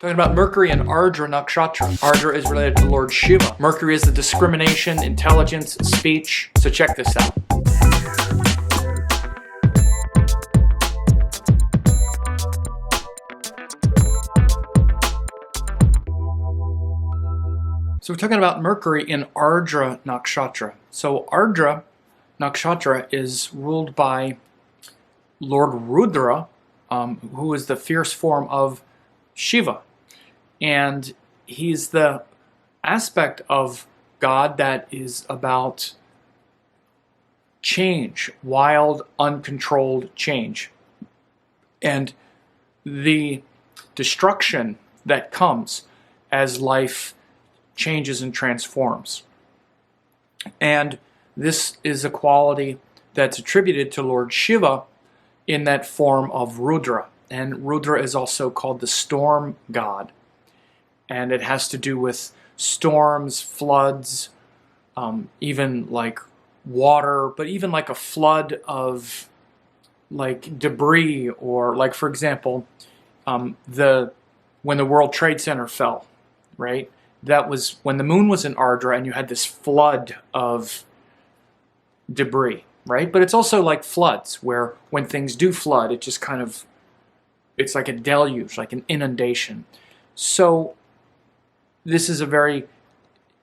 Talking about Mercury and Ardra Nakshatra. Ardra is related to Lord Shiva. Mercury is the discrimination, intelligence, speech. So check this out. So we're talking about Mercury in Ardra Nakshatra. So Ardra Nakshatra is ruled by Lord Rudra, who is the fierce form of Shiva. And he's the aspect of God that is about change, wild, uncontrolled change. And the destruction that comes as life changes and transforms. And this is a quality that's attributed to Lord Shiva in that form of Rudra. And Rudra is also called the storm god. And it has to do with storms, floods, even like water, but even like a flood of like debris, or like, for example, when the World Trade Center fell, right? That was when the moon was in Ardra and you had this flood of debris, right? But it's also like floods, where when things do flood, it just kind of, it's like a deluge, like an inundation. So this is a very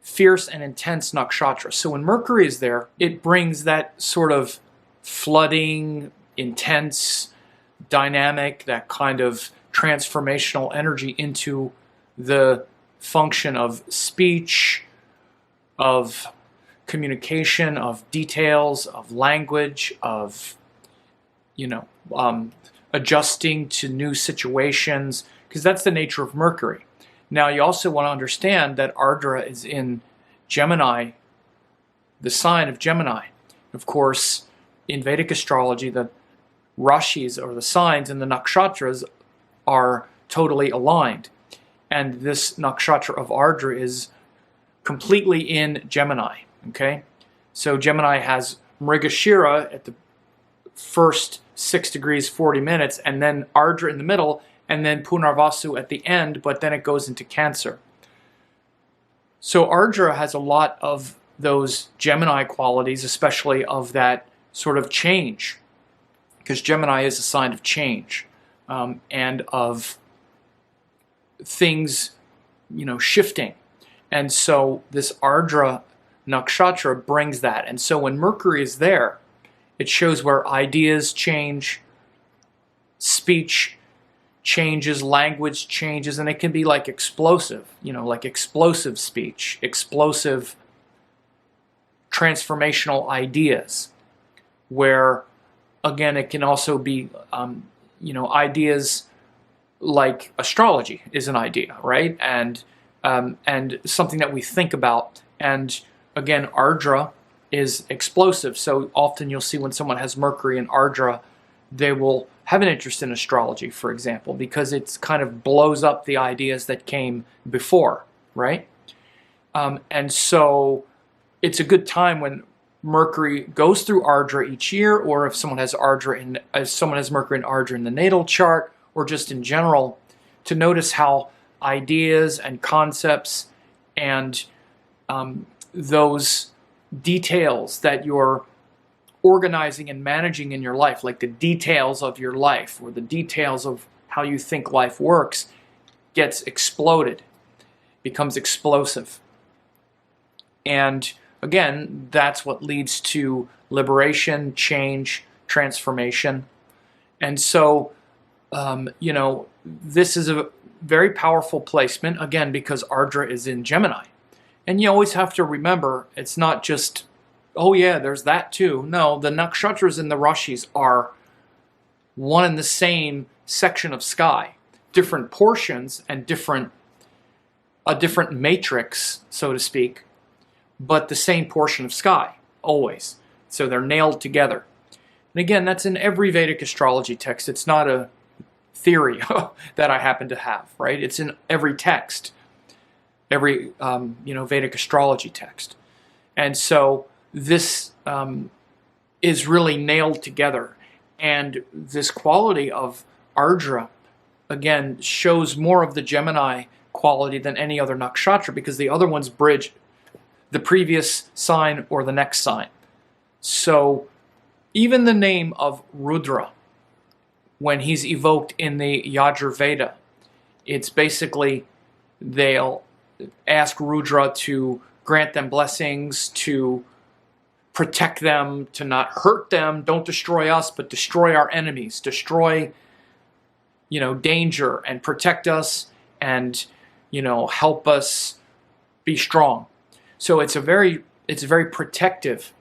fierce and intense nakshatra. So when Mercury is there, it brings that sort of flooding, intense, dynamic, that kind of transformational energy into the function of speech, of communication, of details, of language, of, adjusting to new situations, because that's the nature of Mercury. Now, you also want to understand that Ardra is in Gemini, the sign of Gemini. Of course, in Vedic astrology, the rashis, or the signs, and the nakshatras are totally aligned. And this nakshatra of Ardra is completely in Gemini, okay? So Gemini has Mrigashira at the first 6 degrees 40 minutes, and then Ardra in the middle, and then Punarvasu at the end, but then it goes into Cancer. So Ardra has a lot of those Gemini qualities, especially of that sort of change, because Gemini is a sign of change, and of things, shifting. And so this Ardra Nakshatra brings that. And so when Mercury is there, it shows where ideas change, speech changes, language changes, and it can be like explosive, like explosive speech, explosive transformational ideas, where, again, it can also be, ideas like astrology is an idea, right? And something that we think about. And again, Ardra is explosive. So often you'll see when someone has Mercury in Ardra, they will have an interest in astrology, for example, because it's kind of blows up the ideas that came before, right? And so it's a good time when Mercury goes through Ardra each year, or if someone has Mercury in Ardra in the natal chart, or just in general, to notice how ideas and concepts and those details that you're organizing and managing in your life, like the details of your life, or the details of how you think life works, gets exploded, becomes explosive. And again, that's what leads to liberation, change, transformation. And so, this is a very powerful placement, again, because Ardra is in Gemini. And you always have to remember, it's not just, oh yeah, there's that too. No, the nakshatras and the rashis are one and the same section of sky, different portions and a different matrix, so to speak, but the same portion of sky, always. So they're nailed together. And again, that's in every Vedic astrology text. It's not a theory that I happen to have, right? It's in every text, every Vedic astrology text. And so this is really nailed together. And this quality of Ardra again, shows more of the Gemini quality than any other nakshatra, because the other ones bridge the previous sign or the next sign. So even the name of Rudra, when he's evoked in the Yajurveda, it's basically they'll ask Rudra to grant them blessings, to protect them, to not hurt them, don't destroy us, but destroy our enemies, destroy, danger, and protect us, and, help us be strong. So it's a very protective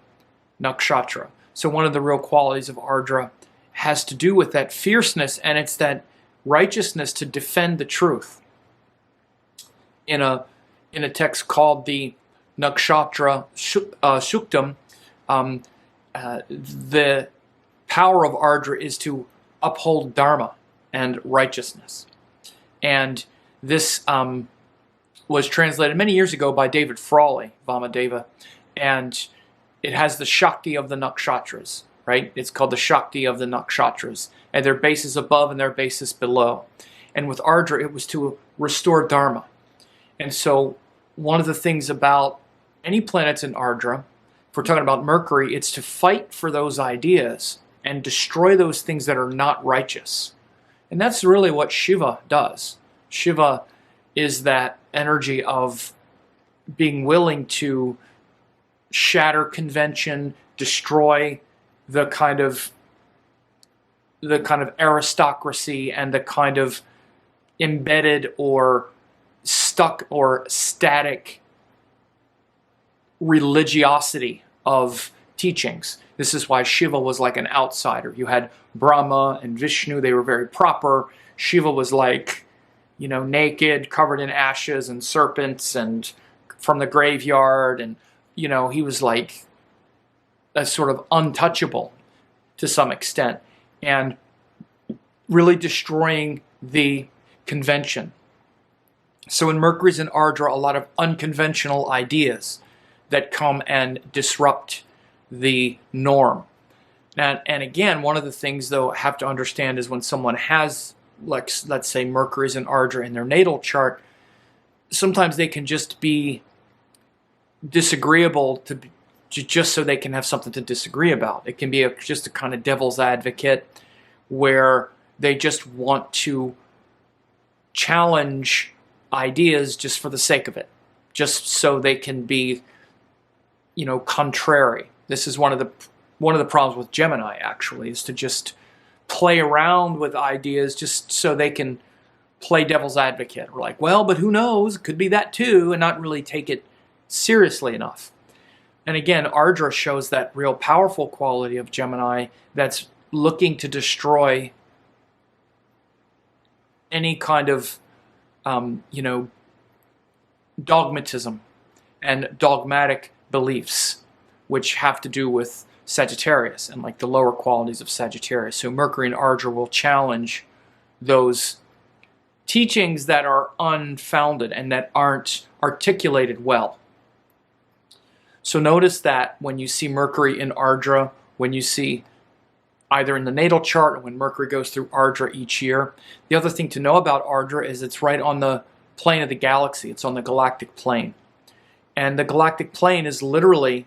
nakshatra. So one of the real qualities of Ardra has to do with that fierceness, and it's that righteousness to defend the truth. In a text called the Nakshatra Suktam, the power of Ardra is to uphold dharma and righteousness. And this was translated many years ago by David Frawley, Vamadeva, and it has the Shakti of the Nakshatras, right? It's called the Shakti of the Nakshatras, and their bases above and their bases below. And with Ardra, it was to restore dharma. And so one of the things about any planets in Ardra, if we're talking about Mercury, it's to fight for those ideas and destroy those things that are not righteous. And that's really what Shiva does. Shiva is that energy of being willing to shatter convention, destroy the kind of aristocracy and the kind of embedded or stuck or static religiosity of teachings. This is why Shiva was like an outsider. You had Brahma and Vishnu, they were very proper. Shiva was like, naked, covered in ashes and serpents and from the graveyard, and he was like a sort of untouchable to some extent, and really destroying the convention. So in Mercury's in Ardra, a lot of unconventional ideas that come and disrupt the norm. And again, one of the things, though, I have to understand is when someone has, like, let's say Mercury's in Ardra in their natal chart, sometimes they can just be disagreeable to just so they can have something to disagree about. It can be just a kind of devil's advocate where they just want to challenge ideas just for the sake of it, just so they can be, contrary. This is one of the problems with Gemini, actually, is to just play around with ideas just so they can play devil's advocate. We're like, well, but who knows? It could be that too, and not really take it seriously enough. And again, Ardra shows that real powerful quality of Gemini that's looking to destroy any kind of, dogmatism and dogmatic beliefs, which have to do with Sagittarius and like the lower qualities of Sagittarius. So Mercury and Ardra will challenge those teachings that are unfounded and that aren't articulated well. So notice that when you see Mercury in Ardra, when you see either in the natal chart or when Mercury goes through Ardra each year. The other thing to know about Ardra is it's right on the plane of the galaxy. It's on the galactic plane. And the galactic plane is literally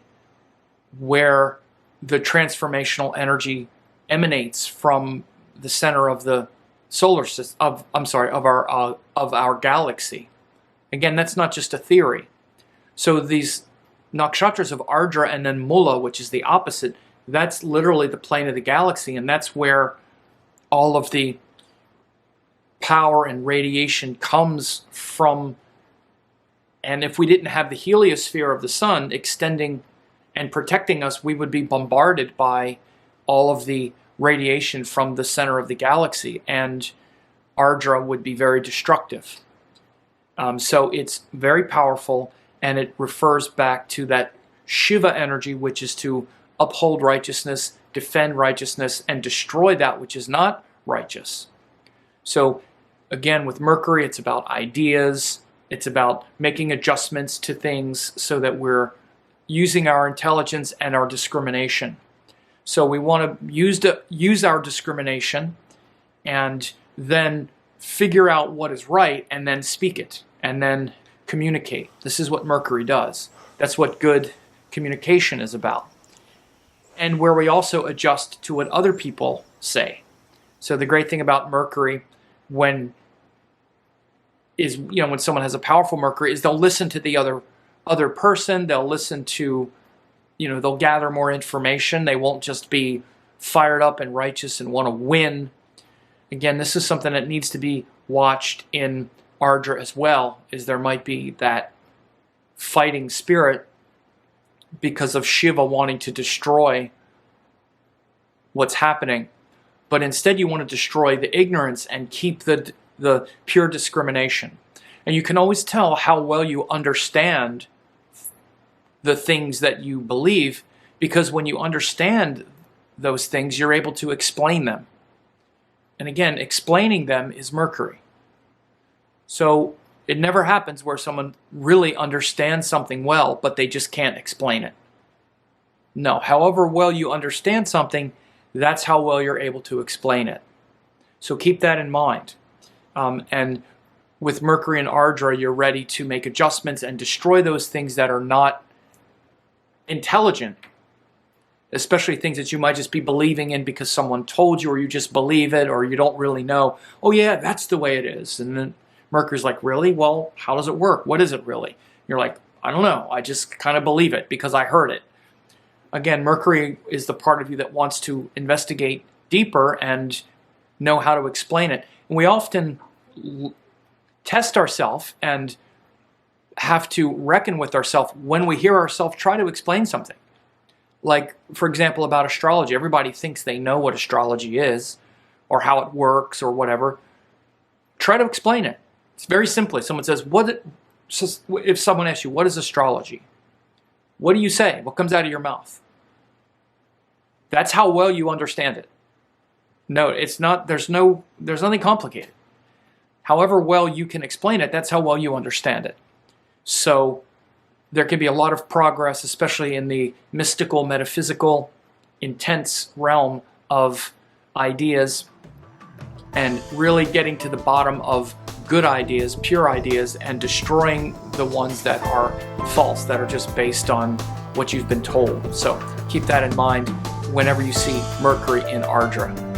where the transformational energy emanates from the center of the solar system, of our galaxy. Again, that's not just a theory. So these nakshatras of Ardra and then Mula, which is the opposite, that's literally the plane of the galaxy, and that's where all of the power and radiation comes from. And if we didn't have the heliosphere of the sun extending and protecting us, we would be bombarded by all of the radiation from the center of the galaxy, and Ardra would be very destructive. So it's very powerful, and it refers back to that Shiva energy, which is to uphold righteousness, defend righteousness, and destroy that which is not righteous. So again, with Mercury, it's about ideas. It's about making adjustments to things so that we're using our intelligence and our discrimination. So we want to use our discrimination and then figure out what is right and then speak it and then communicate. This is what Mercury does. That's what good communication is about. And where we also adjust to what other people say. So the great thing about Mercury when someone has a powerful Mercury is they'll listen to the other person, they'll listen to, they'll gather more information. They won't just be fired up and righteous and want to win. Again, this is something that needs to be watched in Ardra as well, is there might be that fighting spirit because of Shiva wanting to destroy what's happening. But instead you want to destroy the ignorance and keep the pure discrimination. And you can always tell how well you understand the things that you believe, because when you understand those things, you're able to explain them. And again, explaining them is Mercury. So it never happens where someone really understands something well, but they just can't explain it. No, however well you understand something, that's how well you're able to explain it. So keep that in mind. And with Mercury and Ardra, you're ready to make adjustments and destroy those things that are not intelligent, especially things that you might just be believing in because someone told you, or you just believe it, or you don't really know. Oh yeah, that's the way it is. And then Mercury's like, really? Well, how does it work? What is it really? You're like, I don't know. I just kind of believe it because I heard it. Again, Mercury is the part of you that wants to investigate deeper and know how to explain it. And we often test ourselves and have to reckon with ourselves when we hear ourselves try to explain something. Like, for example, about astrology. Everybody thinks they know what astrology is or how it works or whatever. Try to explain it. It's very simply. Someone says, if someone asks you, what is astrology? What do you say? What comes out of your mouth? That's how well you understand it. No, it's not. There's nothing complicated. However well you can explain it, that's how well you understand it. So there can be a lot of progress, especially in the mystical, metaphysical, intense realm of ideas, and really getting to the bottom of good ideas, pure ideas, and destroying the ones that are false, that are just based on what you've been told. So keep that in mind whenever you see Mercury in Ardra.